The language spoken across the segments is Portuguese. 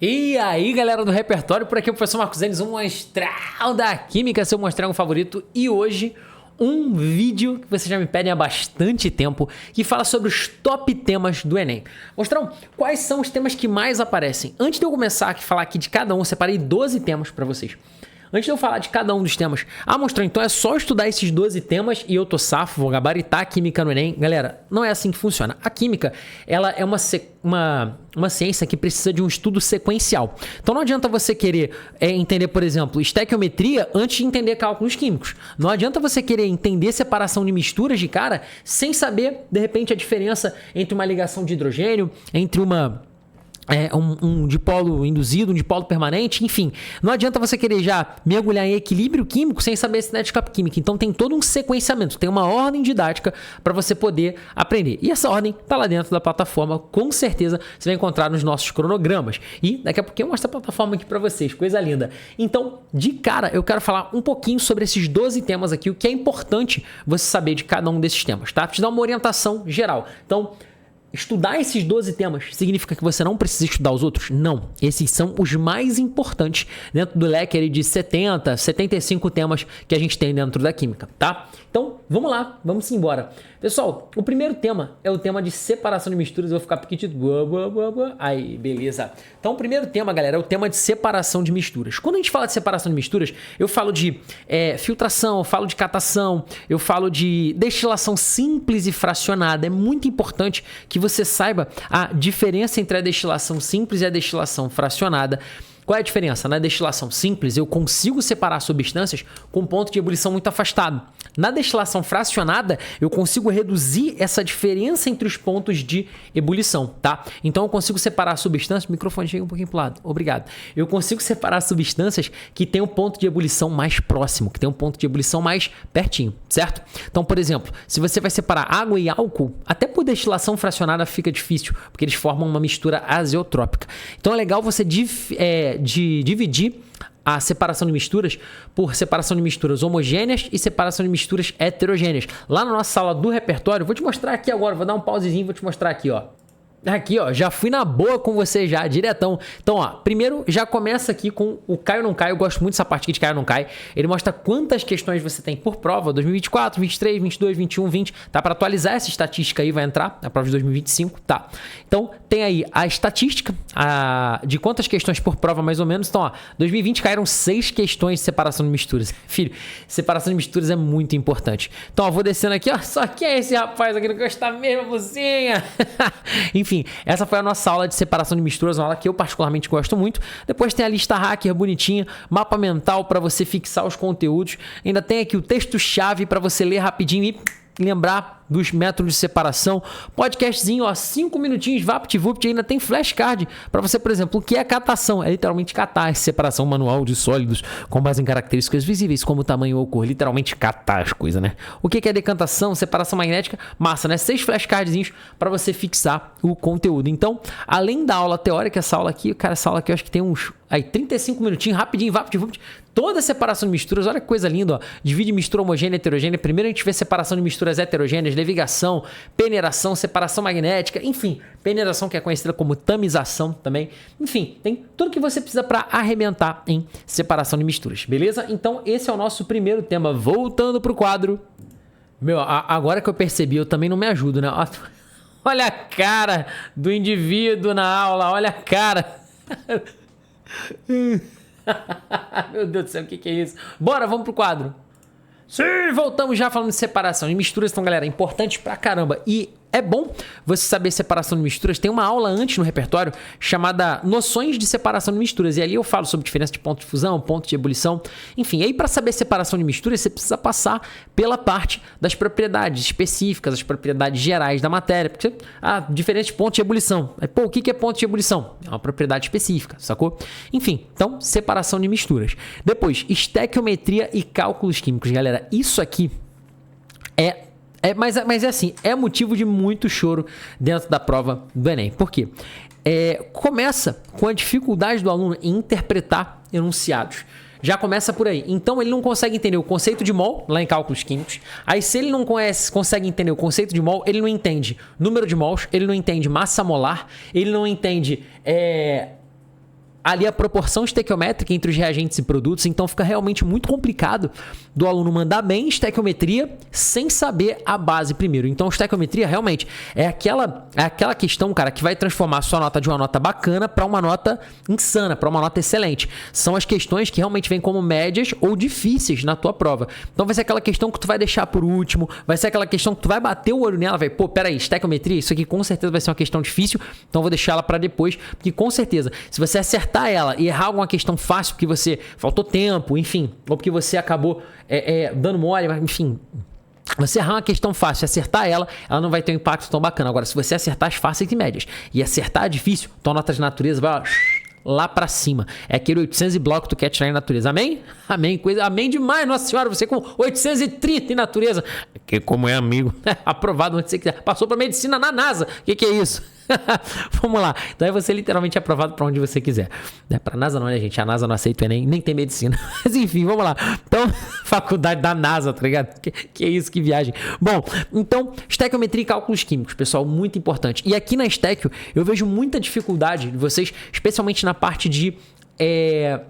E aí, galera do repertório, por aqui o professor Marcos Enes, um astral da química, seu mostrango favorito. E hoje, um vídeo que vocês já me pedem há bastante tempo, que fala sobre os top temas do Enem. Mostrão, quais são os temas que mais aparecem? Antes de eu começar a falar aqui de cada um, eu separei 12 temas para vocês. Antes de eu falar de cada um dos temas, mostrou, então é só estudar esses 12 temas e eu tô safo, vou gabaritar a química no Enem. Galera, não é assim que funciona. A química, ela é uma ciência que precisa de um estudo sequencial. Então não adianta você querer entender, por exemplo, estequiometria antes de entender cálculos químicos. Não adianta você querer entender separação de misturas de cara sem saber, de repente, a diferença entre uma ligação de hidrogênio, entre um dipolo induzido, um dipolo permanente, enfim. Não adianta você querer já mergulhar em equilíbrio químico sem saber cinética química. Então tem todo um sequenciamento, tem uma ordem didática para você poder aprender. E essa ordem está lá dentro da plataforma, com certeza você vai encontrar nos nossos cronogramas. E daqui a pouquinho eu mostro a plataforma aqui para vocês, coisa linda. Então, de cara, eu quero falar um pouquinho sobre esses 12 temas aqui, o que é importante você saber de cada um desses temas, tá? Pra te dar uma orientação geral. Então, estudar esses 12 temas significa que você não precisa estudar os outros? Não. Esses são os mais importantes dentro do leque de 70, 75 temas que a gente tem dentro da química, tá? Então, vamos lá, vamos embora. Pessoal, o primeiro tema é o tema de separação de misturas. Eu vou ficar pequitito. Aí, beleza. Então, o primeiro tema, galera, é o tema de separação de misturas. Quando a gente fala de separação de misturas, eu falo de filtração, eu falo de catação, eu falo de destilação simples e fracionada. É muito importante que você saiba a diferença entre a destilação simples e a destilação fracionada. Qual é a diferença? Na destilação simples, eu consigo separar substâncias com ponto de ebulição muito afastado. Na destilação fracionada, eu consigo reduzir essa diferença entre os pontos de ebulição, tá? Então, eu consigo separar substâncias... O microfone chega um pouquinho pro lado. Obrigado. Eu consigo separar substâncias que têm um ponto de ebulição mais próximo, que tem um ponto de ebulição mais pertinho, certo? Então, por exemplo, se você vai separar água e álcool, até por destilação fracionada fica difícil, porque eles formam uma mistura azeotrópica. Então, é legal você dividir a separação de misturas por separação de misturas homogêneas e separação de misturas heterogêneas. Lá na nossa sala do repertório, vou te mostrar aqui agora, vou dar um pausezinho e vou te mostrar aqui, ó. Aqui, ó, já fui na boa com você já, diretão. Então, ó, primeiro já começa aqui com o cai ou não cai. Eu gosto muito dessa parte aqui de cai ou não cai. Ele mostra quantas questões você tem por prova, 2024, 23, 22, 21, 20. Tá? Para atualizar essa estatística aí vai entrar na prova de 2025, tá? Então, tem aí a estatística de quantas questões por prova mais ou menos. Então, ó, 2020 caíram 6 questões de separação de misturas. Filho, separação de misturas é muito importante. Então, ó, vou descendo aqui, ó. Só que é esse rapaz aqui, não gosta mesmo, mocinha. Enfim, essa foi a nossa aula de separação de misturas, uma aula que eu particularmente gosto muito. Depois tem a lista hacker bonitinha, mapa mental para você fixar os conteúdos. Ainda tem aqui o texto-chave para você ler rapidinho e lembrar dos métodos de separação. Podcastzinho, ó, 5 minutinhos, vapt-vupt, ainda tem flashcard para você, por exemplo, o que é catação? É literalmente catar, separação manual de sólidos com base em características visíveis, como tamanho ou cor, literalmente catar as coisas, né? O que é decantação, separação magnética? Massa, né? 6 flashcardzinhos para você fixar o conteúdo. Então, além da aula teórica, essa aula aqui, cara, essa aula aqui eu acho que tem uns 35 minutinhos, rapidinho, vapt-vupt, toda a separação de misturas, olha que coisa linda, ó. Divide mistura homogênea e heterogênea. Primeiro a gente vê separação de misturas heterogêneas, levigação, peneiração, separação magnética, enfim, peneiração que é conhecida como tamização também. Enfim, tem tudo que você precisa para arrebentar em separação de misturas, beleza? Então esse é o nosso primeiro tema. Voltando pro quadro. Meu, agora que eu percebi, eu também não me ajudo, né? Olha a cara do indivíduo na aula, olha a cara. Meu Deus do céu, o que é isso? Bora, vamos pro quadro. Sim, voltamos já falando de separação de misturas. Então, galera, é importante pra caramba. E é bom você saber separação de misturas. Tem uma aula antes no repertório chamada Noções de Separação de Misturas. E ali eu falo sobre diferença de ponto de fusão, ponto de ebulição. Enfim, aí para saber separação de misturas, você precisa passar pela parte das propriedades específicas, as propriedades gerais da matéria. Porque, diferente de ponto de ebulição. Pô, o que é ponto de ebulição? É uma propriedade específica, sacou? Enfim, então, separação de misturas. Depois, estequiometria e cálculos químicos. Galera, isso aqui mas é assim, é motivo de muito choro dentro da prova do Enem. Por quê? Começa com a dificuldade do aluno em interpretar enunciados. Já começa por aí. Então, ele não consegue entender o conceito de mol, lá em cálculos químicos. Aí, se ele não consegue entender o conceito de mol, ele não entende número de mols, ele não entende massa molar, ele não entende ali a proporção estequiométrica entre os reagentes e produtos, então fica realmente muito complicado do aluno mandar bem estequiometria sem saber a base primeiro. Então, estequiometria realmente é aquela questão, cara, que vai transformar a sua nota de uma nota bacana para uma nota insana, para uma nota excelente. São as questões que realmente vêm como médias ou difíceis na tua prova. Então, vai ser aquela questão que tu vai deixar por último, vai ser aquela questão que tu vai bater o olho nela, vai, pô, peraí, estequiometria, isso aqui com certeza vai ser uma questão difícil, então vou deixar ela para depois, porque com certeza, se você acertar ela e errar alguma questão fácil porque você faltou tempo, enfim, ou porque você acabou dando mole, mas enfim, você errar uma questão fácil e acertar ela não vai ter um impacto tão bacana. Agora, se você acertar as fáceis e médias e acertar a difícil, tua nota de natureza vai lá pra cima. É aquele 800 e bloco que tu quer tirar em natureza. Amém? Amém. Amém demais, Nossa Senhora. Você com 830 em natureza. Que como é amigo. Aprovado onde você quiser. Passou pra medicina na NASA. O que é isso? Vamos lá. Então é você literalmente aprovado pra onde você quiser. Pra NASA não, né, gente? A NASA não aceita nem tem medicina. Mas enfim, vamos lá. Então, faculdade da NASA, tá ligado? Que isso, que viagem. Bom, então, estequiometria e cálculos químicos, pessoal, muito importante. E aqui na Estéquio, eu vejo muita dificuldade de vocês, especialmente na parte de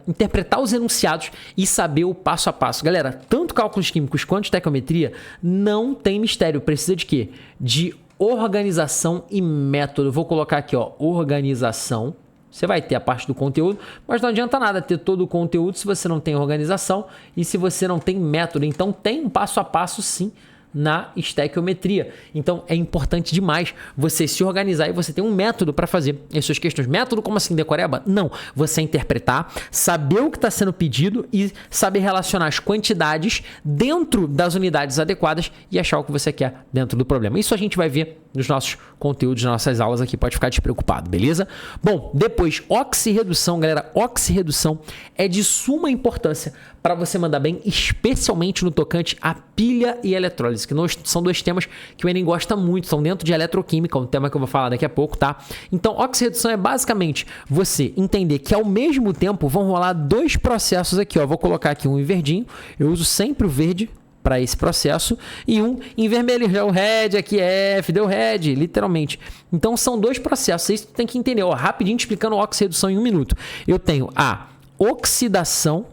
interpretar os enunciados e saber o passo a passo. Galera, tanto cálculos químicos quanto estequiometria não tem mistério. Precisa de quê? De organização e método. Vou colocar aqui, ó, organização. Você vai ter a parte do conteúdo, mas não adianta nada ter todo o conteúdo se você não tem organização e se você não tem método. Então tem um passo a passo, sim, na estequiometria. Então é importante demais você se organizar e você ter um método para fazer as suas questões. Método como assim, decoreba? Não. Você interpretar, saber o que está sendo pedido e saber relacionar as quantidades dentro das unidades adequadas e achar o que você quer dentro do problema. Isso a gente vai ver nos nossos conteúdos, nas nossas aulas aqui. Pode ficar despreocupado, beleza? Bom, depois, oxirredução, galera. Oxirredução é de suma importância para você mandar bem, especialmente no tocante a pilha e eletrólise, que são dois temas que o Enem gosta muito, são dentro de eletroquímica, um tema que eu vou falar daqui a pouco, tá? Então, oxirredução é basicamente você entender que ao mesmo tempo vão rolar dois processos aqui, ó. Vou colocar aqui um em verdinho, eu uso sempre o verde para esse processo, e um em vermelho, já o red, aqui F, deu red, literalmente. Então, são dois processos, isso tu tem que entender, ó, rapidinho explicando oxirredução em um minuto. Eu tenho a oxidação,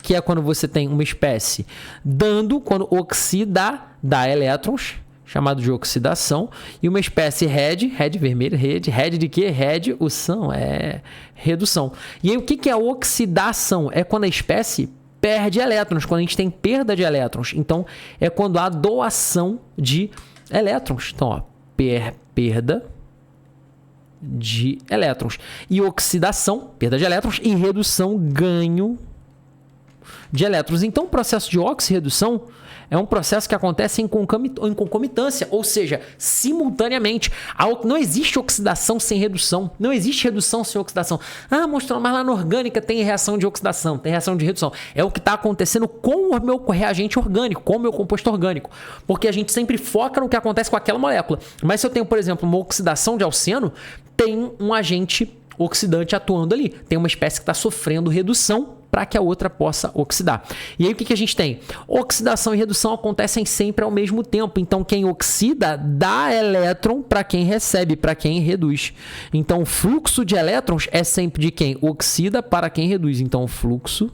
que é quando você tem uma espécie quando oxida, dá elétrons, chamado de oxidação, e uma espécie red vermelho, red de quê? Redução, redução. E aí o que é a oxidação? É quando a espécie perde elétrons, quando a gente tem perda de elétrons. Então, é quando há doação de elétrons. Então, ó, perda de elétrons. E oxidação, perda de elétrons, e redução, ganho de elétrons. Então, o processo de oxirredução é um processo que acontece em concomitância, ou seja, simultaneamente. Não existe oxidação sem redução. Não existe redução sem oxidação. Ah, mostrou, mas lá na orgânica tem reação de oxidação, tem reação de redução. É o que está acontecendo com o meu reagente orgânico, com o meu composto orgânico. Porque a gente sempre foca no que acontece com aquela molécula. Mas se eu tenho, por exemplo, uma oxidação de alceno, tem um agente oxidante atuando ali. Tem uma espécie que está sofrendo redução para que a outra possa oxidar. E aí o que a gente tem? Oxidação e redução acontecem sempre ao mesmo tempo. Então quem oxida dá elétron para quem recebe, para quem reduz. Então o fluxo de elétrons é sempre de quem oxida para quem reduz. Então o fluxo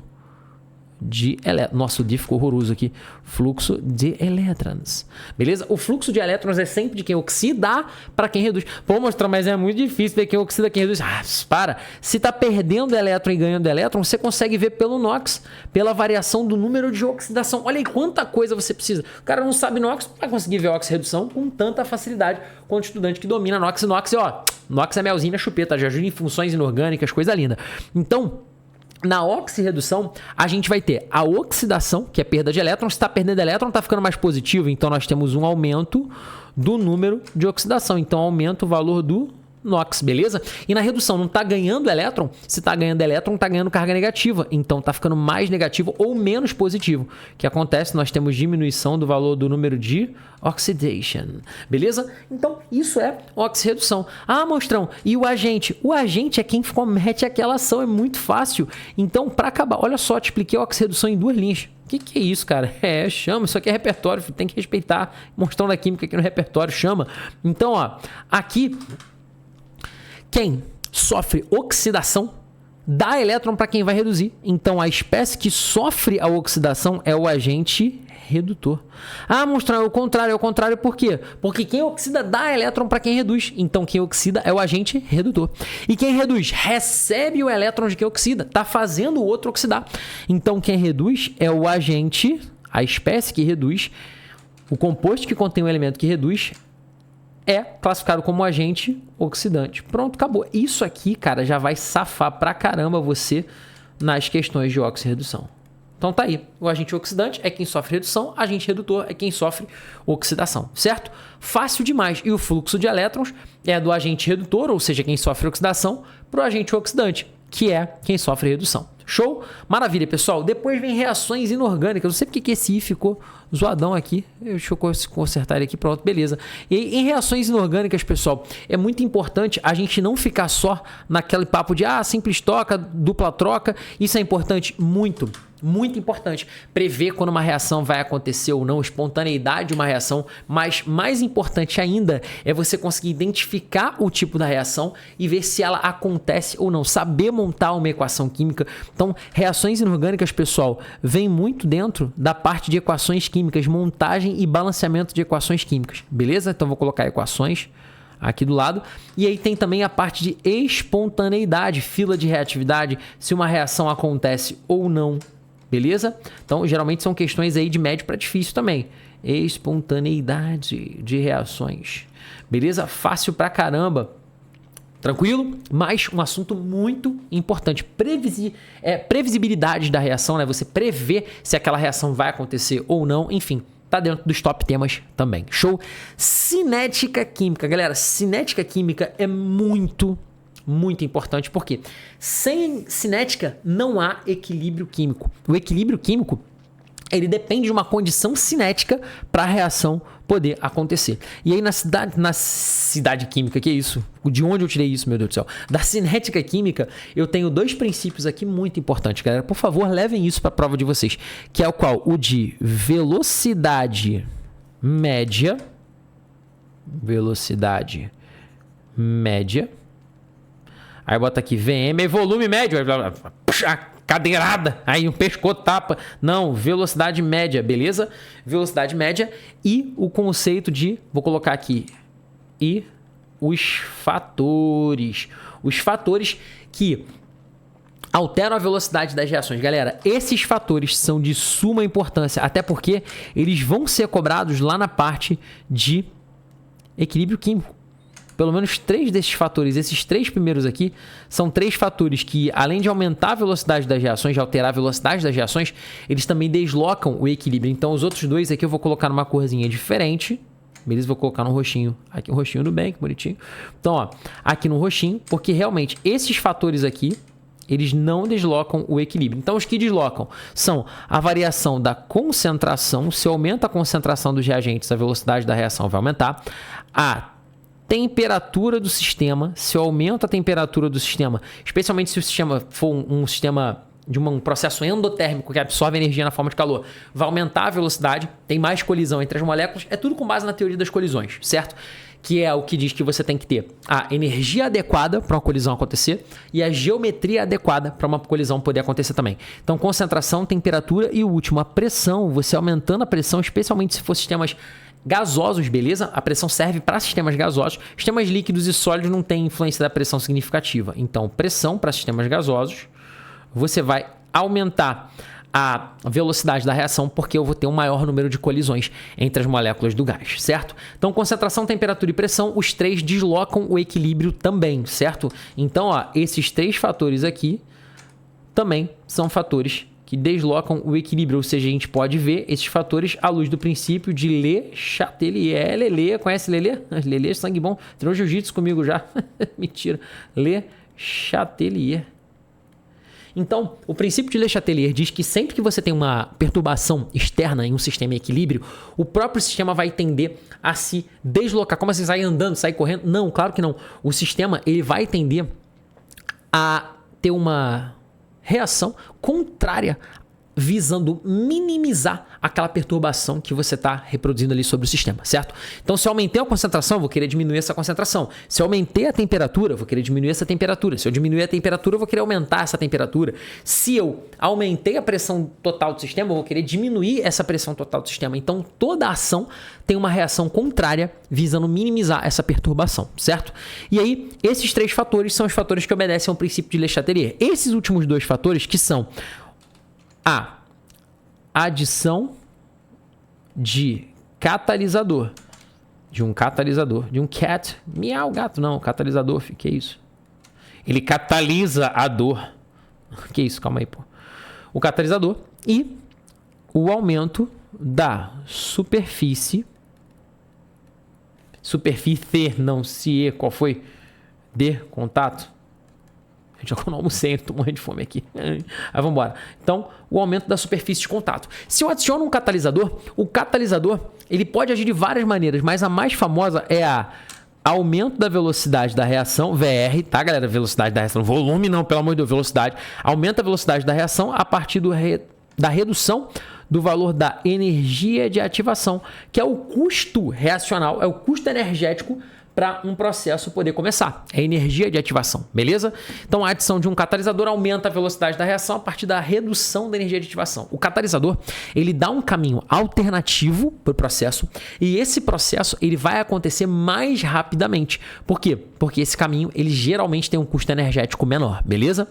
de elétrons. Nossa, o D ficou horroroso aqui. Fluxo de elétrons. Beleza? O fluxo de elétrons é sempre de quem oxida para quem reduz. Vou mostrar, mas é muito difícil ver quem oxida, quem reduz. Ah, para. Se tá perdendo elétron e ganhando elétron, você consegue ver pelo NOx, pela variação do número de oxidação. Olha aí quanta coisa você precisa. O cara não sabe NOx, vai conseguir ver oxirredução com tanta facilidade quanto o estudante que domina NOx. NOx, ó, NOx é melzinho na chupeta, já ajuda em funções inorgânicas, coisa linda. Então, na oxirredução, a gente vai ter a oxidação, que é perda de elétrons. Se está perdendo elétron, está ficando mais positivo. Então, nós temos um aumento do número de oxidação. Então, aumenta o valor do NOx, beleza? E na redução, não está ganhando elétron? Se está ganhando elétron, está ganhando carga negativa. Então, está ficando mais negativo ou menos positivo. O que acontece? Nós temos diminuição do valor do número de oxidation, beleza? Então, isso é oxirredução. Ah, monstrão, e o agente? O agente é quem comete aquela ação, é muito fácil. Então, para acabar, olha só, te expliquei a oxirredução em 2 linhas. O que é isso, cara? Chama, isso aqui é repertório, tem que respeitar. Monstrão da química aqui no repertório, chama. Então, ó, aqui, quem sofre oxidação dá elétron para quem vai reduzir. Então, a espécie que sofre a oxidação é o agente redutor. Ah, monstrão, é o contrário, por quê? Porque quem oxida dá elétron para quem reduz. Então, quem oxida é o agente redutor. E quem reduz recebe o elétron de quem oxida. Está fazendo o outro oxidar. Então, quem reduz é o agente, a espécie que reduz. O composto que contém o elemento que reduz é classificado como agente oxidante. Pronto, acabou. Isso aqui, cara, já vai safar pra caramba você nas questões de oxirredução. Então tá aí. O agente oxidante é quem sofre redução, agente redutor é quem sofre oxidação, certo? Fácil demais. E o fluxo de elétrons é do agente redutor, ou seja, quem sofre oxidação, para o agente oxidante, que é quem sofre redução. Show? Maravilha, pessoal. Depois vem reações inorgânicas. Não sei porque que esse I ficou zoadão aqui. Deixa eu consertar ele aqui. Pronto, beleza. E em reações inorgânicas, pessoal, é muito importante a gente não ficar só naquele papo de simples troca, dupla troca. Isso é importante? Muito. Muito importante prever quando uma reação vai acontecer ou não, espontaneidade de uma reação, mas mais importante ainda é você conseguir identificar o tipo da reação e ver se ela acontece ou não, saber montar uma equação química. Então, reações inorgânicas, pessoal, vem muito dentro da parte de equações químicas, montagem e balanceamento de equações químicas, beleza? Então, vou colocar equações aqui do lado. E aí tem também a parte de espontaneidade, fila de reatividade, se uma reação acontece ou não. Beleza? Então, geralmente são questões aí de médio para difícil também. Espontaneidade de reações. Beleza? Fácil pra caramba. Tranquilo? Mas um assunto muito importante. Previsibilidade da reação, né? Você prever se aquela reação vai acontecer ou não. Enfim, tá dentro dos top temas também. Show? Cinética química. Galera, cinética química é muito importante, porque sem cinética não há equilíbrio químico. O equilíbrio químico, ele depende de uma condição cinética para a reação poder acontecer. E aí na cidade química, que é isso? De onde eu tirei isso, meu Deus do céu? Da cinética química, eu tenho dois princípios aqui muito importantes, galera. Por favor, levem isso para a prova de vocês, que é o qual? O de velocidade média. Velocidade média. Aí bota aqui VM, volume médio, a cadeirada, aí um pescoço tapa. Não, velocidade média, beleza? Velocidade média e o conceito de, vou colocar aqui, e os fatores. Os fatores que alteram a velocidade das reações. Galera, esses fatores são de suma importância, até porque eles vão ser cobrados lá na parte de equilíbrio químico. Pelo menos 3 desses fatores, esses 3 primeiros aqui, são 3 fatores que, além de aumentar a velocidade das reações, de alterar a velocidade das reações, eles também deslocam o equilíbrio. Então, os outros 2 aqui eu vou colocar numa corzinha diferente. Beleza? Vou colocar no roxinho. Aqui um roxinho do bem, que bonitinho. Então, ó, aqui no roxinho, porque realmente esses fatores aqui, eles não deslocam o equilíbrio. Então, os que deslocam são a variação da concentração. Se aumenta a concentração dos reagentes, a velocidade da reação vai aumentar. A temperatura do sistema, se aumenta a temperatura do sistema, especialmente se o sistema for um sistema de um processo endotérmico que absorve energia na forma de calor, vai aumentar a velocidade, tem mais colisão entre as moléculas, é tudo com base na teoria das colisões, certo? Que é o que diz que você tem que ter a energia adequada para uma colisão acontecer e a geometria adequada para uma colisão poder acontecer também. Então, concentração, temperatura e o último, a pressão. Você aumentando a pressão, especialmente se for sistemas gasosos, beleza? A pressão serve para sistemas gasosos. Sistemas líquidos e sólidos não tem influência da pressão significativa. Então, pressão para sistemas gasosos, você vai aumentar a velocidade da reação porque eu vou ter um maior número de colisões entre as moléculas do gás, certo? Então, concentração, temperatura e pressão, os 3 deslocam o equilíbrio também, certo? Então, ó, esses 3 fatores aqui também são fatores que deslocam o equilíbrio, ou seja, a gente pode ver esses fatores à luz do princípio de Le Chatelier. Lelê, conhece Lelê? Lelê, sangue bom, treinou jiu-jitsu comigo já. Mentira. Le Chatelier. Então, o princípio de Le Chatelier diz que sempre que você tem uma perturbação externa em um sistema em equilíbrio, o próprio sistema vai tender a se deslocar. Como assim, sair andando, sair correndo? Não, claro que não. O sistema ele vai tender a ter uma reação contrária visando minimizar aquela perturbação que você está reproduzindo ali sobre o sistema, certo? Então, se eu aumentei a concentração, eu vou querer diminuir essa concentração. Se eu aumentei a temperatura, eu vou querer diminuir essa temperatura. Se eu diminuir a temperatura, eu vou querer aumentar essa temperatura. Se eu aumentei a pressão total do sistema, eu vou querer diminuir essa pressão total do sistema. Então, toda ação tem uma reação contrária visando minimizar essa perturbação, certo? E aí, esses 3 fatores são os fatores que obedecem ao princípio de Le Chatelier. Esses últimos 2 fatores que são a adição de catalisador, de um miau, gato não, catalisador, que é isso? Ele catalisa a dor, que isso, calma aí, pô. O catalisador e o aumento da superfície, não, se, qual foi? De contato. Já que eu não almocei, tô morrendo de fome aqui. Aí vamos embora. Então, o aumento da superfície de contato. Se eu adiciono um catalisador, o catalisador ele pode agir de várias maneiras, mas a mais famosa é a aumento da velocidade da reação, VR, tá, galera? Velocidade da reação. Volume não, pelo amor de Deus, velocidade. Aumenta a velocidade da reação a partir da redução do valor da energia de ativação, que é o custo reacional, é o custo energético para um processo poder começar. É energia de ativação, beleza? Então, a adição de um catalisador aumenta a velocidade da reação a partir da redução da energia de ativação. O catalisador, ele dá um caminho alternativo para o processo e esse processo ele vai acontecer mais rapidamente. Por quê? Porque esse caminho, ele geralmente tem um custo energético menor, beleza?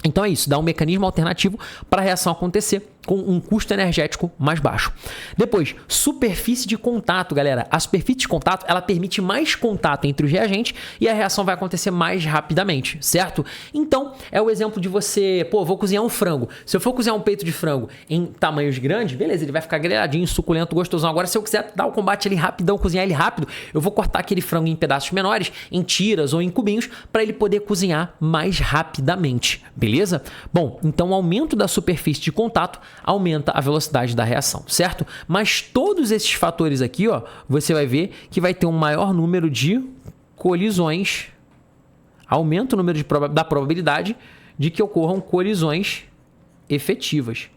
Então é isso, dá um mecanismo alternativo para a reação acontecer com um custo energético mais baixo. Depois, superfície de contato, galera. A superfície de contato, ela permite mais contato entre os reagentes e a reação vai acontecer mais rapidamente, certo? Então, é o exemplo de você, vou cozinhar um frango. Se eu for cozinhar um peito de frango em tamanhos grandes, beleza, ele vai ficar grelhadinho, suculento, gostosão. Agora, se eu quiser dar o combate ali rapidão, cozinhar ele rápido, eu vou cortar aquele frango em pedaços menores, em tiras ou em cubinhos, para ele poder cozinhar mais rapidamente, beleza? Bom, então o aumento da superfície de contato aumenta a velocidade da reação, certo? Mas todos esses fatores aqui, ó, você vai ver que vai ter um maior número de colisões, aumenta o número da probabilidade de que ocorram colisões efetivas.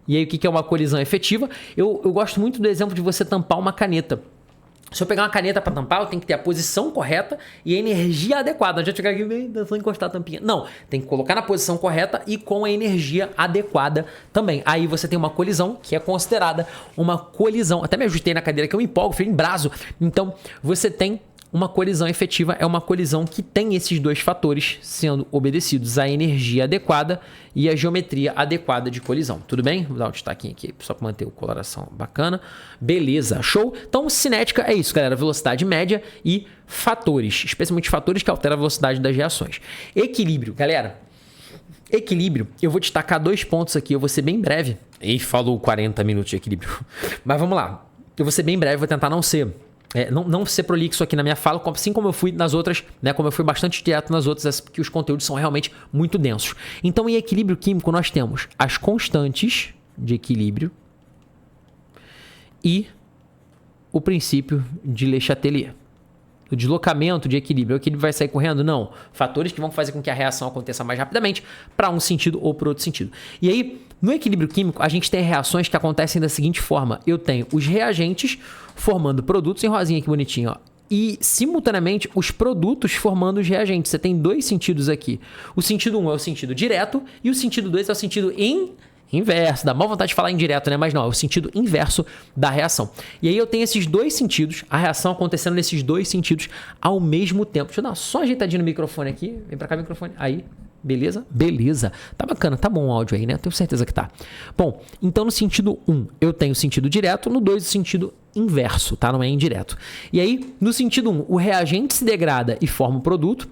E aí, o que é uma colisão efetiva? Eu gosto muito do exemplo de você tampar uma caneta. Se eu pegar uma caneta para tampar, eu tenho que ter a posição correta e a energia adequada. Não adianta chegar aqui e só encostar a tampinha. Não, tem que colocar na posição correta e com a energia adequada também. Aí você tem uma colisão que é considerada uma colisão. Até me ajustei na cadeira que eu me empolgo, fui em braço. Então, você tem uma colisão efetiva, é uma colisão que tem esses 2 fatores sendo obedecidos, a energia adequada e a geometria adequada de colisão. Tudo bem? Vou dar um destaquinho aqui só para manter a coloração bacana. Beleza, show? Então, cinética é isso, galera. Velocidade média e fatores, especialmente fatores que alteram a velocidade das reações. Equilíbrio, galera. Equilíbrio, eu vou destacar 2 pontos aqui, eu vou ser bem breve. E falou 40 minutos de equilíbrio. Mas vamos lá. Eu vou ser bem breve, vou tentar não ser prolixo aqui na minha fala, assim como eu fui nas outras, né? Como eu fui bastante direto nas outras, que os conteúdos são realmente muito densos. Então, em equilíbrio químico, nós temos as constantes de equilíbrio e o princípio de Le Chatelier. O deslocamento de equilíbrio. O equilíbrio vai sair correndo? Não. Fatores que vão fazer com que a reação aconteça mais rapidamente para um sentido ou para outro sentido. E aí, no equilíbrio químico, a gente tem reações que acontecem da seguinte forma. Eu tenho os reagentes formando produtos, em rosinha aqui bonitinho, ó. E, simultaneamente, os produtos formando os reagentes. Você tem 2 sentidos aqui. O sentido 1 é o sentido direto e o sentido 2 é o sentido inverso. Dá mal vontade de falar indireto, né? Mas não, é o sentido inverso da reação. E aí eu tenho esses 2 sentidos, a reação acontecendo nesses 2 sentidos ao mesmo tempo. Deixa eu dar só uma ajeitadinha no microfone aqui. Vem pra cá, microfone. Aí, beleza? Beleza. Tá bacana, tá bom o áudio aí, né? Tenho certeza que tá. Bom, então no sentido 1 eu tenho o sentido direto, no 2 o sentido inverso, tá? Não é indireto. E aí, no sentido 1, o reagente se degrada e forma o produto.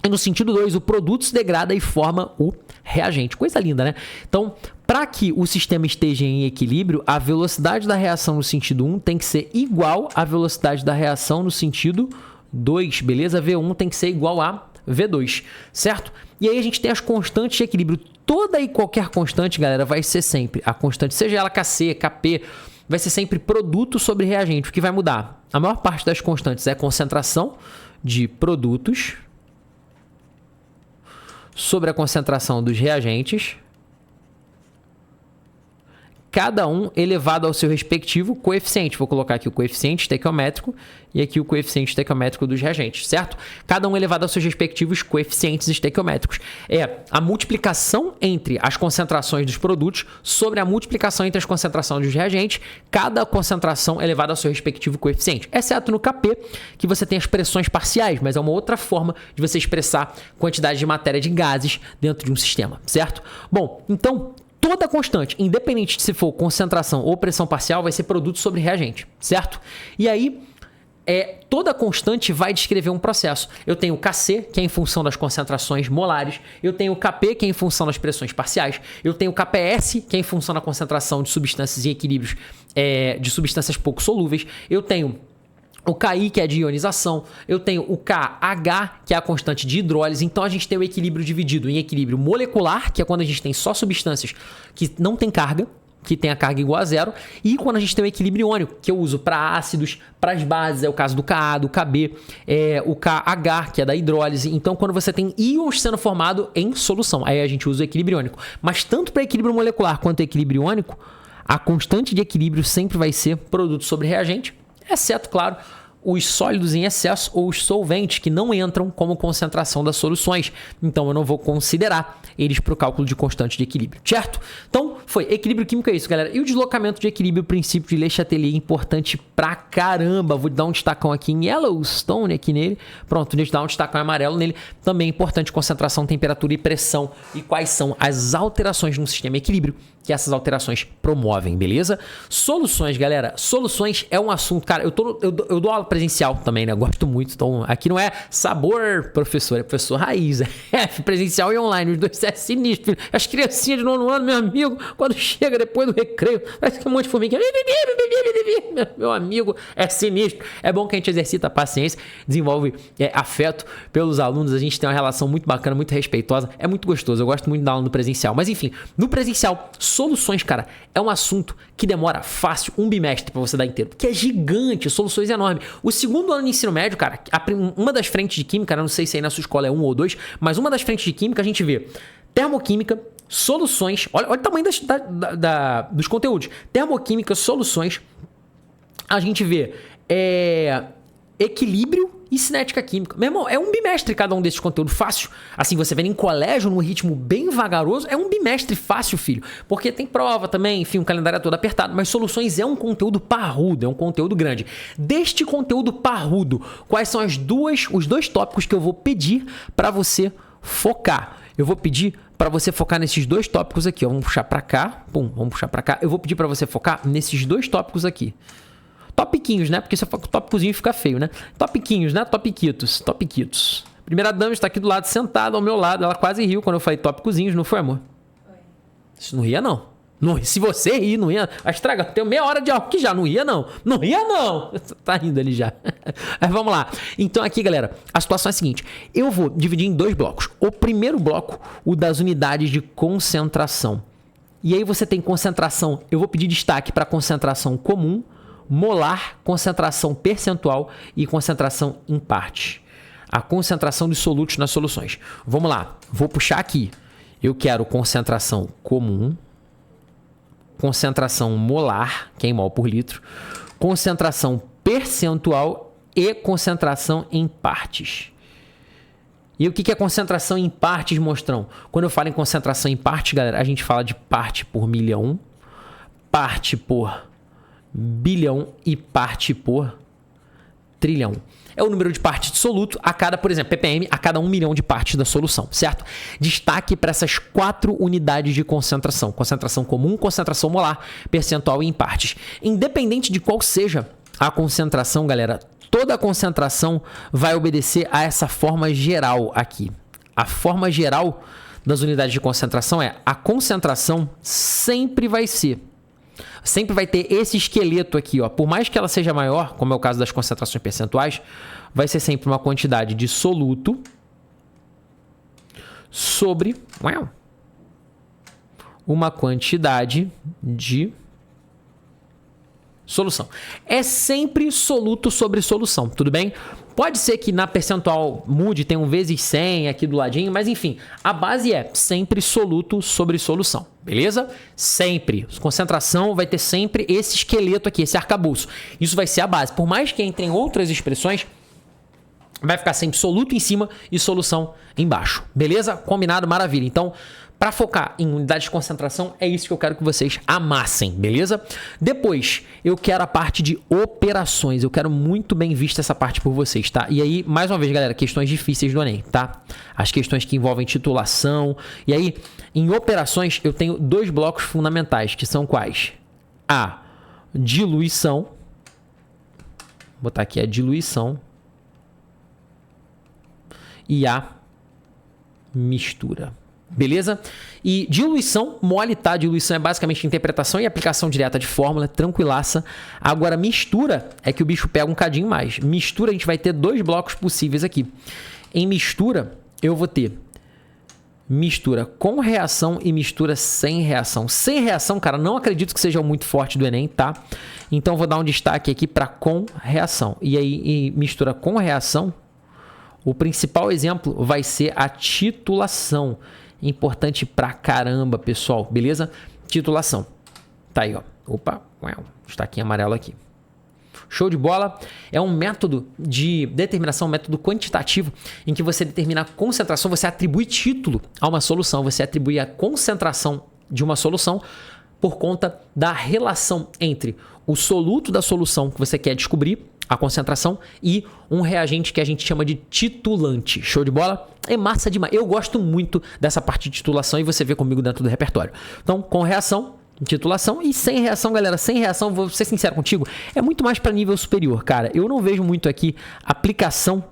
E no sentido 2, o produto se degrada e forma o reagente. Coisa linda, né? Então, para que o sistema esteja em equilíbrio, a velocidade da reação no sentido 1 tem que ser igual à velocidade da reação no sentido 2, beleza? V1 tem que ser igual a V2, certo? E aí a gente tem as constantes de equilíbrio. Toda e qualquer constante, galera, vai ser sempre a constante, seja ela Kc, Kp, vai ser sempre produto sobre reagente. O que vai mudar? A maior parte das constantes é a concentração de produtos sobre a concentração dos reagentes. cada um elevado ao seu respectivo coeficiente. Vou colocar aqui o coeficiente estequiométrico e aqui o coeficiente estequiométrico dos reagentes, certo? Cada um elevado aos seus respectivos coeficientes estequiométricos. É a multiplicação entre as concentrações dos produtos sobre a multiplicação entre as concentrações dos reagentes, cada concentração elevada ao seu respectivo coeficiente. Exceto no Kp, que você tem as pressões parciais, mas é uma outra forma de você expressar quantidade de matéria de gases dentro de um sistema, certo? Bom, então toda constante, independente de se for concentração ou pressão parcial, vai ser produto sobre reagente, certo? E aí, toda constante vai descrever um processo. Eu tenho o Kc, que é em função das concentrações molares. Eu tenho o Kp, que é em função das pressões parciais. Eu tenho o Kps, que é em função da concentração de substâncias em equilíbrios de substâncias pouco solúveis. Eu tenho o Ki, que é de ionização. Eu tenho o Kh, que é a constante de hidrólise. Então, a gente tem o equilíbrio dividido em equilíbrio molecular, que é quando a gente tem só substâncias que não tem carga, que tem a carga igual a zero, e quando a gente tem o equilíbrio iônico, que eu uso para ácidos, para as bases, é o caso do Ka, do Kb, o Kh, que é da hidrólise. Então, quando você tem íons sendo formado em solução, aí a gente usa o equilíbrio iônico. Mas tanto para equilíbrio molecular quanto equilíbrio iônico, a constante de equilíbrio sempre vai ser produto sobre reagente, exceto, claro, os sólidos em excesso ou os solventes que não entram como concentração das soluções. Então, eu não vou considerar eles para o cálculo de constante de equilíbrio, certo? Então, foi equilíbrio químico, é isso, galera. E o deslocamento de equilíbrio, o princípio de Le Chatelier, é importante pra caramba. Vou dar um destacão aqui em Yellowstone, aqui nele. Pronto, deixa eu dar um destacão amarelo nele. Também é importante concentração, temperatura e pressão. E quais são as alterações no sistema equilíbrio que essas alterações promovem, beleza? Soluções, galera. Soluções é um assunto, cara, eu dou aula presencial também, né? Gosto muito. Então, aqui não é sabor, professor, é professor raiz. É presencial e online. Os dois é sinistro, filho. As criancinhas de 9º ano, meu amigo, quando chega depois do recreio, parece que um monte de formiga. Meu amigo, é sinistro. É bom que a gente exercita a paciência, desenvolve afeto pelos alunos. A gente tem uma relação muito bacana, muito respeitosa. É muito gostoso. Eu gosto muito da aula no presencial. Mas, enfim, no presencial, soluções, cara, é um assunto que demora fácil um bimestre pra você dar inteiro, porque é gigante, soluções enormes. O segundo ano de ensino médio, cara, uma das frentes de química, não sei se aí na sua escola é 1 ou 2, mas uma das frentes de química a gente vê termoquímica, soluções, olha o tamanho dos conteúdos, termoquímica, soluções, a gente vê equilíbrio e cinética química. Meu irmão, é um bimestre cada um desses conteúdos fácil. Assim, você vendo em colégio, num ritmo bem vagaroso, é um bimestre fácil, filho. Porque tem prova também, enfim, o calendário é todo apertado, mas soluções é um conteúdo parrudo, é um conteúdo grande. Deste conteúdo parrudo, quais são os dois tópicos que eu vou pedir para você focar? Eu vou pedir para você focar nesses dois tópicos aqui, ó. Vamos puxar para cá, vamos puxar para cá. Eu vou pedir para você focar nesses dois tópicos aqui. Topiquinhos, né? Porque se eu for com tópicozinho fica feio, né? Topiquinhos, né? Topiquitos. Primeira dama está aqui do lado, sentada ao meu lado. Ela quase riu quando eu falei tópicozinhos, não foi, amor? Foi. Isso não ria, não. Se você rir, não ia. Vai estragar. Tenho meia hora de aula aqui já. Não ria, não. Não ria, não. Tá rindo ali já. Mas vamos lá. Então aqui, galera, a situação é a seguinte. Eu vou dividir em dois blocos. O primeiro bloco, o das unidades de concentração. E aí você tem concentração. Eu vou pedir destaque para concentração comum, molar, concentração percentual e concentração em parte. A concentração dos solutos nas soluções. Vamos lá, vou puxar aqui. Eu quero concentração comum, concentração molar, que é em mol por litro, concentração percentual e concentração em partes. E o que é concentração em partes, monstrão? Quando eu falo em concentração em partes, galera, a gente fala de parte por milhão, parte por bilhão e parte por trilhão. É o número de partes de soluto a cada, por exemplo, ppm, a cada 1 milhão de partes da solução, certo? Destaque para essas 4 unidades de concentração. Concentração comum, concentração molar, percentual e em partes. Independente de qual seja a concentração, galera, toda a concentração vai obedecer a essa forma geral aqui. A forma geral das unidades de concentração é: a concentração sempre vai ter esse esqueleto aqui, ó. Por mais que ela seja maior, como é o caso das concentrações percentuais, vai ser sempre uma quantidade de soluto sobre uma quantidade de solução. É sempre soluto sobre solução, tudo bem? Pode ser que na percentual mude, tem um vezes 100 aqui do ladinho, mas enfim, a base é sempre soluto sobre solução, beleza? Sempre. Concentração vai ter sempre esse esqueleto aqui, esse arcabouço. Isso vai ser a base. Por mais que entrem outras expressões, vai ficar sempre soluto em cima e solução embaixo, beleza? Combinado? Maravilha. Então, para focar em unidade de concentração, é isso que eu quero que vocês amassem, beleza? Depois, eu quero a parte de operações. Eu quero muito bem vista essa parte por vocês, tá? E aí, mais uma vez, galera, questões difíceis do Enem, tá? As questões que envolvem titulação. E aí, em operações, eu tenho 2 blocos fundamentais, que são quais? A diluição. Vou botar aqui a diluição. E a mistura. Beleza? E diluição, mole, tá? Diluição é basicamente interpretação e aplicação direta de fórmula, tranquilaça. Agora, mistura é que o bicho pega um cadinho mais. Mistura, a gente vai ter 2 blocos possíveis aqui. Em mistura, eu vou ter mistura com reação e mistura sem reação. Sem reação, cara, não acredito que seja muito forte do Enem, tá? Então, vou dar um destaque aqui para com reação. E aí, em mistura com reação, o principal exemplo vai ser a titulação. Importante pra caramba, pessoal, beleza? Titulação. Tá aí, ó. Opa, destaquinho amarelo aqui. Show de bola. É um método de determinação, um método quantitativo, em que você determina a concentração, você atribui título a uma solução, você atribui a concentração de uma solução por conta da relação entre o soluto da solução que você quer descobrir, a concentração, e um reagente que a gente chama de titulante. Show de bola? É massa demais. Eu gosto muito dessa parte de titulação e você vê comigo dentro do repertório. Então, com reação, titulação, e sem reação, galera. Sem reação, vou ser sincero contigo, é muito mais para nível superior, cara. Eu não vejo muito aqui aplicação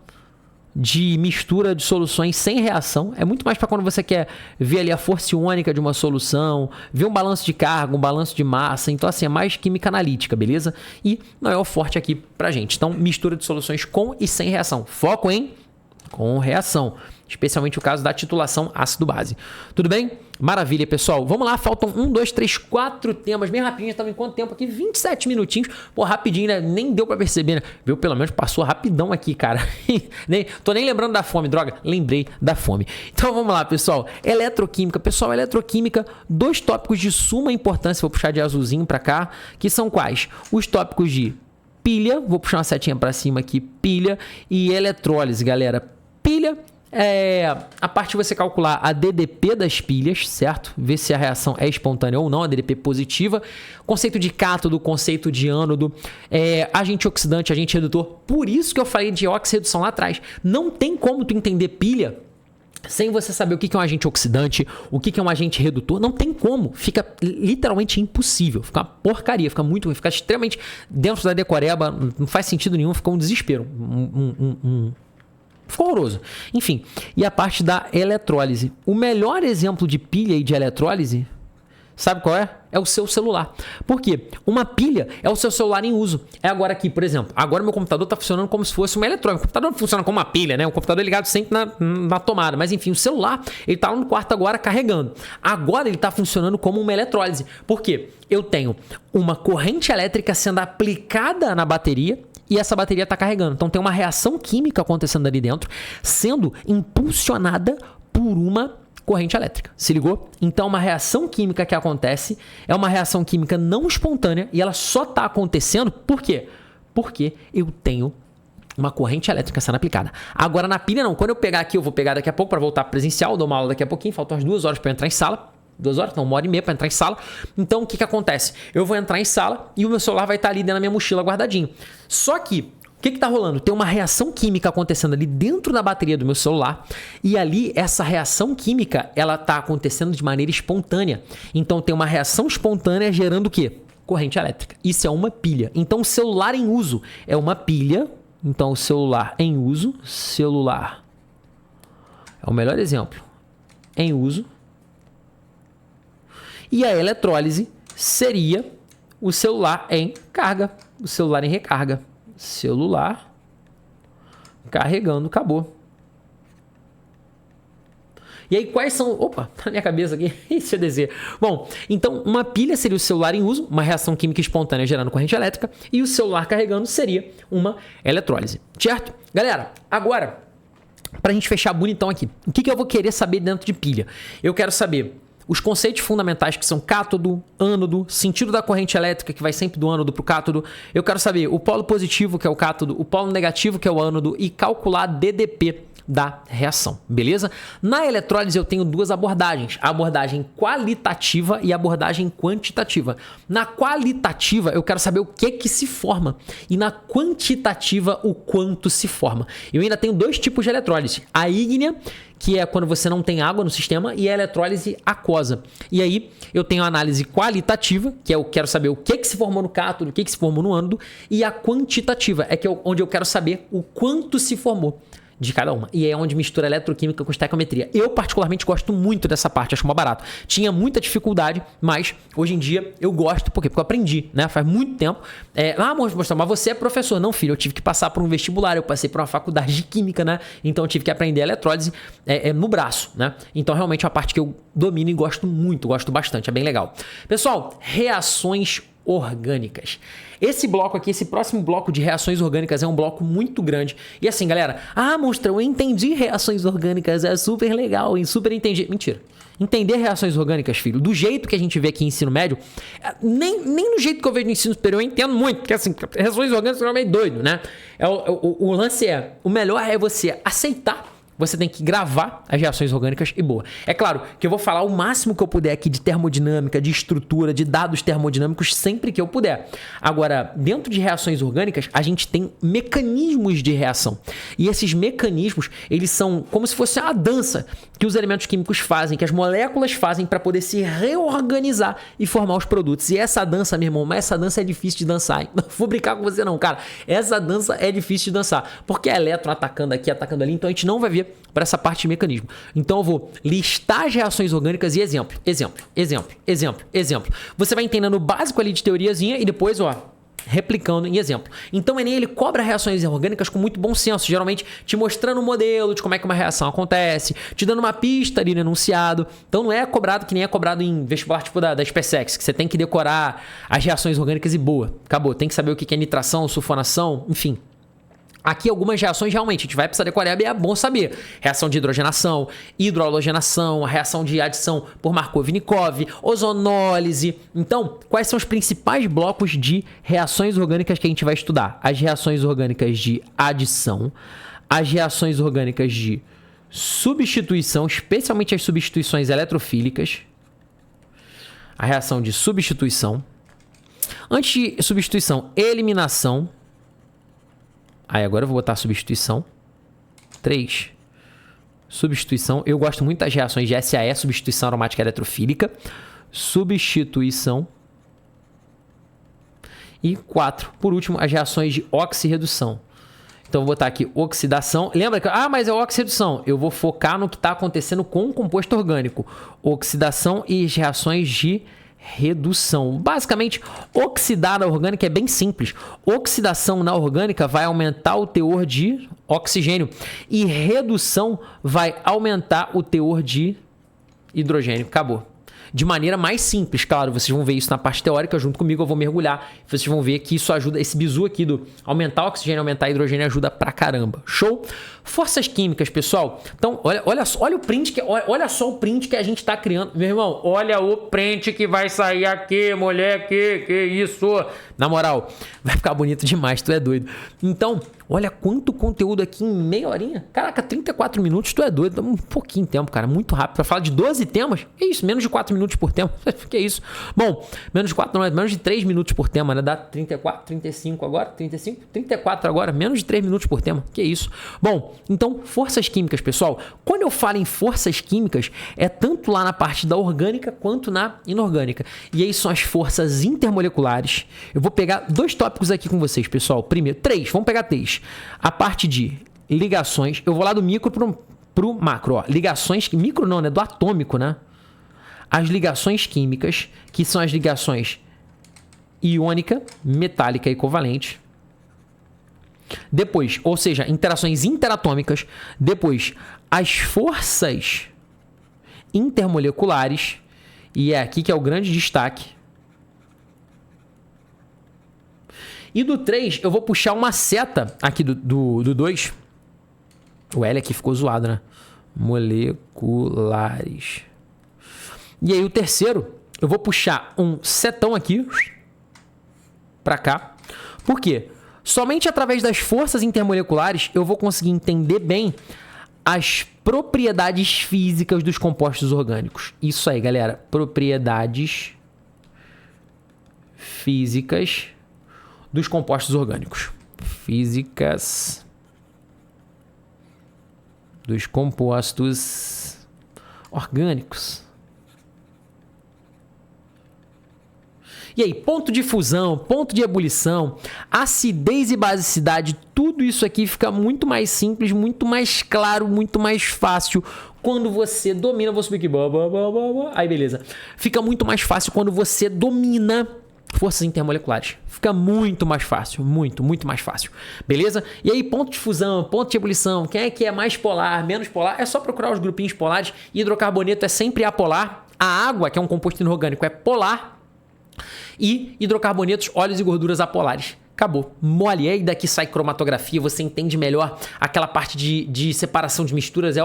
de mistura de soluções sem reação. É muito mais para quando você quer ver ali a força iônica de uma solução, ver um balanço de carga, um balanço de massa. Então, assim, é mais química analítica, beleza? E não é o forte aqui pra gente. Então, mistura de soluções com e sem reação. Foco em com reação. Especialmente o caso da titulação ácido-base. Tudo bem? Maravilha, pessoal. Vamos lá, faltam 1, 2, 3, 4 temas. Bem rapidinho, estamos em quanto tempo aqui? 27 minutinhos. Pô, rapidinho, né? Nem deu pra perceber, né? Viu? Pelo menos passou rapidão aqui, cara. Tô nem lembrando da fome, droga. Lembrei da fome. Então vamos lá, pessoal. Eletroquímica. Pessoal, eletroquímica, 2 tópicos de suma importância. Vou puxar de azulzinho pra cá. Que são quais? Os tópicos de pilha. Vou puxar uma setinha pra cima aqui. Pilha e eletrólise, galera. Pilha é a parte de você calcular a DDP das pilhas, certo? Ver se a reação é espontânea ou não, a DDP positiva. Conceito de cátodo, conceito de ânodo, agente oxidante, agente redutor. Por isso que eu falei de oxirredução lá atrás. Não tem como tu entender pilha sem você saber o que é um agente oxidante, o que é um agente redutor. Não tem como. Fica literalmente impossível. Fica uma porcaria, fica muito ruim, fica extremamente dentro da decoreba, não faz sentido nenhum, fica um desespero. Ficou horroroso. Enfim, e a parte da eletrólise. O melhor exemplo de pilha e de eletrólise, sabe qual é? É o seu celular. Por quê? Uma pilha é o seu celular em uso. É agora aqui, por exemplo, agora meu computador está funcionando como se fosse uma eletrônica. O computador não funciona como uma pilha, né? O computador é ligado sempre na tomada. Mas enfim, o celular, ele está lá no quarto agora carregando. Agora ele está funcionando como uma eletrólise. Por quê? Eu tenho uma corrente elétrica sendo aplicada na bateria, e essa bateria está carregando. Então tem uma reação química acontecendo ali dentro, sendo impulsionada por uma corrente elétrica. Se ligou? Então uma reação química que acontece é uma reação química não espontânea e ela só está acontecendo por quê? Porque eu tenho uma corrente elétrica sendo aplicada. Agora na pilha não. Quando eu pegar aqui, eu vou pegar daqui a pouco para voltar presencial, dou uma aula daqui a pouquinho, faltam as 2 horas para eu entrar em sala. 2 horas? Não, 1h30 para entrar em sala. Então, o que acontece? Eu vou entrar em sala e o meu celular vai estar ali dentro da minha mochila guardadinho. Só que, o que está rolando? Tem uma reação química acontecendo ali dentro da bateria do meu celular e ali, essa reação química, ela está acontecendo de maneira espontânea. Então, tem uma reação espontânea gerando o quê? Corrente elétrica. Isso é uma pilha. Então, o celular em uso é uma pilha. Então, o celular em uso, celular é o melhor exemplo. Em uso. E a eletrólise seria o celular em carga, o celular em recarga. Celular carregando, acabou. E aí quais são... Opa, tá na minha cabeça aqui. Deixa eu descer. Bom, então uma pilha seria o celular em uso, uma reação química espontânea gerando corrente elétrica, e o celular carregando seria uma eletrólise, certo? Galera, agora, pra gente fechar bonitão aqui, o que eu vou querer saber dentro de pilha? Eu quero saber os conceitos fundamentais que são cátodo, ânodo, sentido da corrente elétrica que vai sempre do ânodo para o cátodo. Eu quero saber o polo positivo, que é o cátodo, o polo negativo, que é o ânodo, e calcular DDP da reação, beleza? Na eletrólise eu tenho duas abordagens, a abordagem qualitativa e a abordagem quantitativa. Na qualitativa eu quero saber o que se forma e na quantitativa o quanto se forma. Eu ainda tenho dois tipos de eletrólise, a ígnea, que é quando você não tem água no sistema, e a eletrólise aquosa. E aí eu tenho a análise qualitativa, que é eu quero saber o que se formou no cátodo, o que se formou no ânodo, e a quantitativa, onde eu quero saber o quanto se formou de cada uma. E é onde mistura eletroquímica com estequiometria. Eu particularmente gosto muito dessa parte, acho mais barato. Tinha muita dificuldade, mas hoje em dia eu gosto, por quê? Porque eu aprendi, né? Faz muito tempo. Mas você é professor. Não, filho, eu tive que passar por um vestibular, eu passei por uma faculdade de química, né? Então eu tive que aprender eletrólise no braço, né? Então realmente é uma parte que eu domino e gosto muito, gosto bastante, é bem legal. Pessoal, reações orgânicas. Esse bloco aqui, esse próximo bloco de reações orgânicas é um bloco muito grande. E assim, galera, monstro, eu entendi reações orgânicas, é super legal, e super entendi. Mentira. Entender reações orgânicas, filho, do jeito que a gente vê aqui em ensino médio, nem no jeito que eu vejo no ensino superior eu entendo muito, porque assim, reações orgânicas são meio doido, né? O lance o melhor é você aceitar. Você tem que gravar as reações orgânicas e boa. É claro que eu vou falar o máximo que eu puder aqui de termodinâmica, de estrutura, de dados termodinâmicos sempre que eu puder. Agora, dentro de reações orgânicas, a gente tem mecanismos de reação. E esses mecanismos, eles são como se fosse a dança que os elementos químicos fazem, que as moléculas fazem para poder se reorganizar e formar os produtos. E essa dança, meu irmão, essa dança é difícil de dançar, hein? Não vou brincar com você não, cara. Essa dança é difícil de dançar, porque é elétron atacando aqui, atacando ali, então a gente não vai ver para essa parte de mecanismo. Então eu vou listar as reações orgânicas e exemplo. Você vai entendendo o básico ali de teoriazinha e depois, replicando em exemplo. Então o Enem, ele cobra reações orgânicas com muito bom senso, geralmente te mostrando o modelo de como é que uma reação acontece, te dando uma pista ali no enunciado. Então não é cobrado que nem é cobrado em vestibular tipo da SpaceX, que você tem que decorar as reações orgânicas e boa. Acabou. Tem que saber o que é nitração, sulfonação, enfim. Aqui algumas reações realmente a gente vai precisar decorar e é bom saber. Reação de hidrogenação, hidrohalogenação, a reação de adição por Markov-Nikov, ozonólise. Então, quais são os principais blocos de reações orgânicas que a gente vai estudar? As reações orgânicas de adição, as reações orgânicas de substituição, especialmente as substituições eletrofílicas, a reação de substituição, antes de substituição, eliminação. Aí agora eu vou botar substituição. 3. Substituição. Eu gosto muito das reações de SAE, substituição aromática eletrofílica. Substituição. E 4. Por último, as reações de oxirredução. Então eu vou botar aqui oxidação. Lembra que... mas é oxirredução. Eu vou focar no que está acontecendo com o composto orgânico. Oxidação e as reações de redução. Basicamente, oxidar a orgânica é bem simples. Oxidação na orgânica vai aumentar o teor de oxigênio e redução vai aumentar o teor de hidrogênio. Acabou. De maneira mais simples, claro, vocês vão ver isso na parte teórica, junto comigo eu vou mergulhar, vocês vão ver que isso ajuda, esse bizu aqui do aumentar o oxigênio, aumentar o hidrogênio ajuda pra caramba. Show? Forças químicas, pessoal. Então, olha o print, olha só o print que a gente tá criando. Meu irmão, olha o print que vai sair aqui, moleque, que isso? Na moral, vai ficar bonito demais, tu é doido. Então, olha quanto conteúdo aqui em meia horinha. Caraca, 34 minutos, tu é doido. Um pouquinho de tempo, cara, muito rápido. Pra falar de 12 temas, é isso, menos de 4 minutos por tema. Que isso? Bom, menos de 4 não, é menos de 3 minutos por tema, né? Dá 34, 35 agora, 35, 34 agora, menos de 3 minutos por tema. Que isso? Bom, então, forças químicas, pessoal. Quando eu falo em forças químicas, é tanto lá na parte da orgânica quanto na inorgânica. E aí são as forças intermoleculares. Eu vou pegar 2 tópicos aqui com vocês, pessoal. Primeiro, 3, vamos pegar 3. A parte de ligações, eu vou lá do micro pro macro, ó. Ligações, micro não, né? Do atômico, né? As ligações químicas, que são as ligações iônica, metálica e covalente. Depois, ou seja, interações interatômicas. Depois, as forças intermoleculares. E é aqui que é o grande destaque. E do 3, eu vou puxar uma seta aqui do 2. O L aqui ficou zoado, né? Moleculares. E aí o terceiro, eu vou puxar um setão aqui pra cá. Por quê? Somente através das forças intermoleculares eu vou conseguir entender bem as propriedades físicas dos compostos orgânicos. Isso aí, galera. Propriedades físicas dos compostos orgânicos. Físicas dos compostos orgânicos. E aí, ponto de fusão, ponto de ebulição, acidez e basicidade, tudo isso aqui fica muito mais simples, muito mais claro, muito mais fácil quando você domina. Vou subir aqui. Aí, beleza. Fica muito mais fácil quando você domina forças intermoleculares. Fica muito mais fácil, muito mais fácil. Beleza? E aí, ponto de fusão, ponto de ebulição, quem é que é mais polar, menos polar? É só procurar os grupinhos polares. Hidrocarboneto é sempre apolar. A água, que é um composto inorgânico, é polar. E hidrocarbonetos, óleos e gorduras apolares. Acabou. Mole. Aí daqui sai cromatografia, você entende melhor aquela parte de separação de misturas.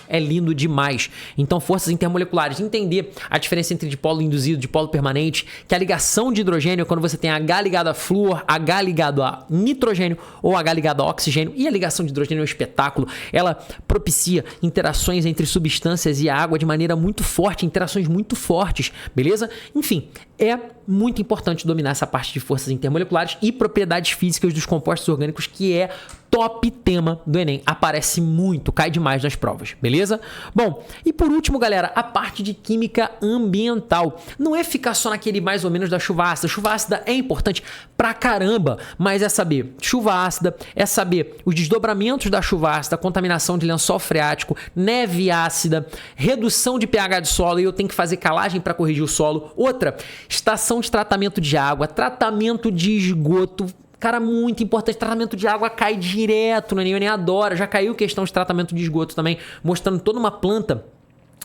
É lindo demais. Então, forças intermoleculares. Entender a diferença entre dipolo induzido e dipolo permanente, que a ligação de hidrogênio é quando você tem H ligado a flúor, H ligado a nitrogênio ou H ligado a oxigênio. E a ligação de hidrogênio é um espetáculo. Ela propicia interações entre substâncias e água de maneira muito forte, interações muito fortes, beleza? Enfim, é muito importante dominar essa parte de forças intermoleculares e propriedades físicas dos compostos orgânicos, que é top tema do Enem. Aparece muito, cai demais nas provas, beleza? Bom, e por último, galera, a parte de química ambiental. Não é ficar só naquele mais ou menos da chuva ácida. Chuva ácida é importante pra caramba, mas é saber chuva ácida, é saber os desdobramentos da chuva ácida, contaminação de lençol freático, neve ácida, redução de pH de solo, e eu tenho que fazer calagem para corrigir o solo. Outra, estação de tratamento de água, tratamento de esgoto. Cara, muito importante, tratamento de água cai direto no Enem, eu nem adoro. Já caiu questão de tratamento de esgoto também, mostrando toda uma planta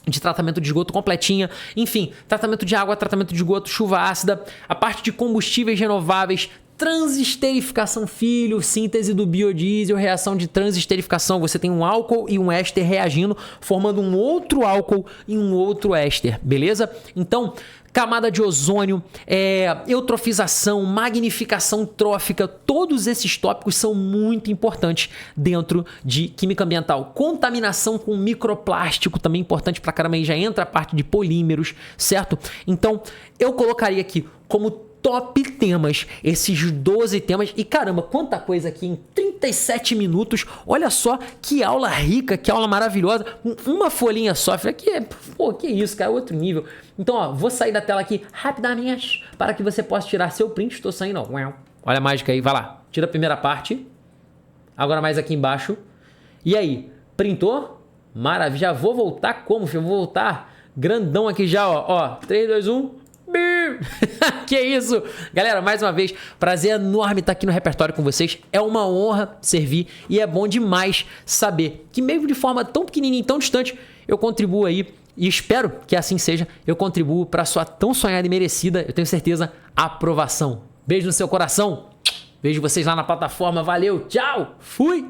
de tratamento de esgoto completinha. Enfim, tratamento de água, tratamento de esgoto, chuva ácida, a parte de combustíveis renováveis, transesterificação, síntese do biodiesel, reação de transesterificação. Você tem um álcool e um éster reagindo, formando um outro álcool e um outro éster, beleza? Então, camada de ozônio, eutrofização, magnificação trófica, todos esses tópicos são muito importantes dentro de química ambiental. Contaminação com microplástico também importante pra caramba, aí já entra a parte de polímeros, certo? Então, eu colocaria aqui como top temas, esses 12 temas. E caramba, quanta coisa aqui em 37 minutos. Olha só que aula rica, que aula maravilhosa. Uma folhinha só. Que isso, cara, outro nível. Então, ó, vou sair da tela aqui rapidamente para que você possa tirar seu print. Estou saindo, ó. Olha a mágica aí, vai lá. Tira a primeira parte. Agora mais aqui embaixo. E aí, printou? Maravilha. Já vou voltar como, filho? Vou voltar grandão aqui já, ó. 3, 2, 1... Que isso, galera, mais uma vez, prazer enorme estar aqui no repertório com vocês. É uma honra servir e é bom demais saber que mesmo de forma tão pequenininha e tão distante, eu contribuo aí, e espero que assim seja, eu contribuo para a sua tão sonhada e merecida, eu tenho certeza, aprovação. Beijo no seu coração, vejo vocês lá na plataforma, valeu, tchau, fui!